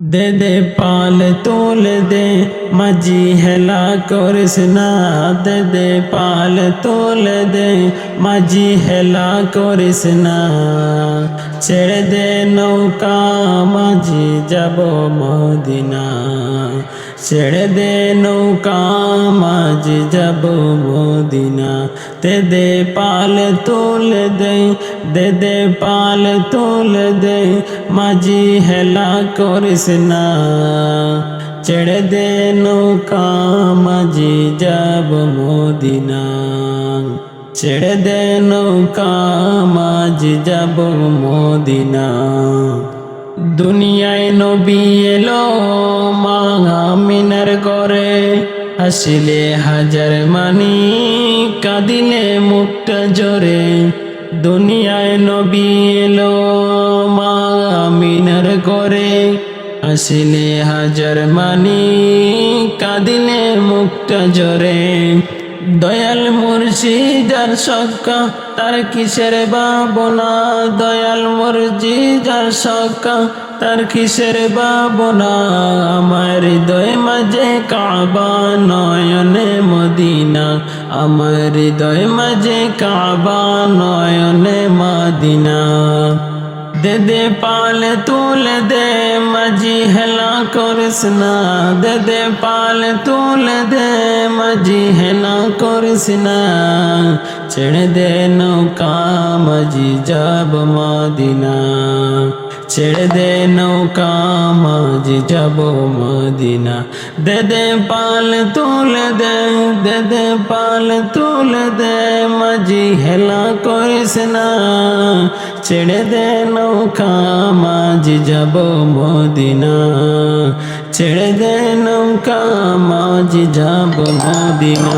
দে দে পাল তোলে দে মাঝি হেলা করিস না, দে দে পাল তোলে দে মাঝি হেলা করিস না। ছেড়ে দে নৌকা মাঝি যাব মদিনা, ছেড়ে দে নৌকা মাঝি যাব মদিনা। দে দে পাল তোলে দে, দে দে পাল তোলে দে মাঝি হেলা করিস না। ছেড়ে দে নৌকা মাঝি যাব মদিনা, ছেড়ে দে নৌকা মাঝি যাব মদিনা। দুনিয়ায় নবী এলো মা আমিনার ঘরে, হাসিলে হাজার মানি কাঁদিলে মুখটা জোরে। দুনিয়ায় নবী এলো মা আমিনার ঘরে, হাসিলে হাজার মানি কাঁদিলে মুখটা জোরে। দয়াল মুর্শিদার সক্কা তার কিসের ভাবনা, দয়াল মুর্শিদার সক্কা তার কিসের ভাবনা। আমার হৃদয় মাঝে কাবা নয়নে মদিনা, আমার হৃদয় মাঝে কাবা নয়নে মদিনা। দে দে পাল তুলে দে মাঝি হেলা করিস না, দে দে পাল তুলে দে মাঝি হেলা করিস না। ছেড়ে দে নৌকা মাঝি যাব মদিনা, ছেড়ে দে নৌকা মাঝি যাব মদিনা। দে দে পাল তুলে দে, দে দে পাল তুলে দে মাঝি হেলা করিস না। ছেড়ে দে নৌকা মাঝি যাব মদিনা, ছেড়ে দে নৌকা মাঝি যাব মদিনা।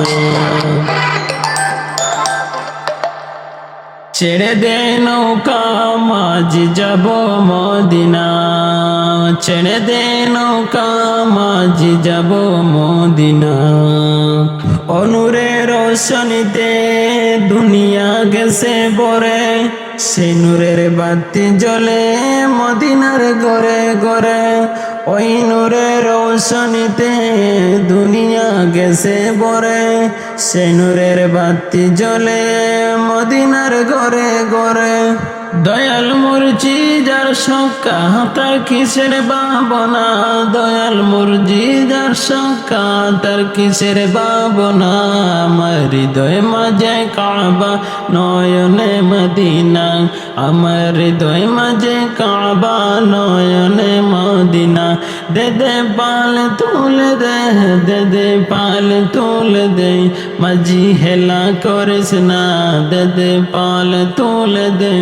ছেড়ে দে নৌকা মাঝি যাব মদিনা, ছেড়ে দে নৌকা মাঝি যাব মদিনা। অনুরের রোশনীতে দুনিয়া গেছে ভরে, সেই নূরের বাতি জ্বলে মদিনার ঘরে ঘরে। ওই নূরের রোশনীতে দুনিয়া গেছে ভরে, সেই নূরের বাতি জ্বলে মদিনার ঘরে ঘরে। দয়াল মুর্শিদার সক্কা তার কিসের ভাবনা, দয়াল মুর্শিদার সক্কা তার কিসের ভাবনা। আমার হৃদয় মাঝে কাবা নয়নে মদিনা, আমার হৃদয় মাঝে কাবা নয়নে মদিনা। দে দে পাল তুলে দে, দে দে পাল তুলে দে মাঝি হেলা করিস না, দে দে পাল তুলে দে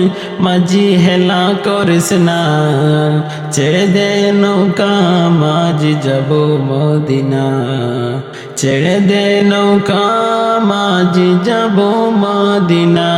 মাঝি হেলা করিস না। ছেড়ে দে নৌকা মাঝি যাব মদিনা, ছেড়ে দে নৌকা মাঝি যাব মদিনা।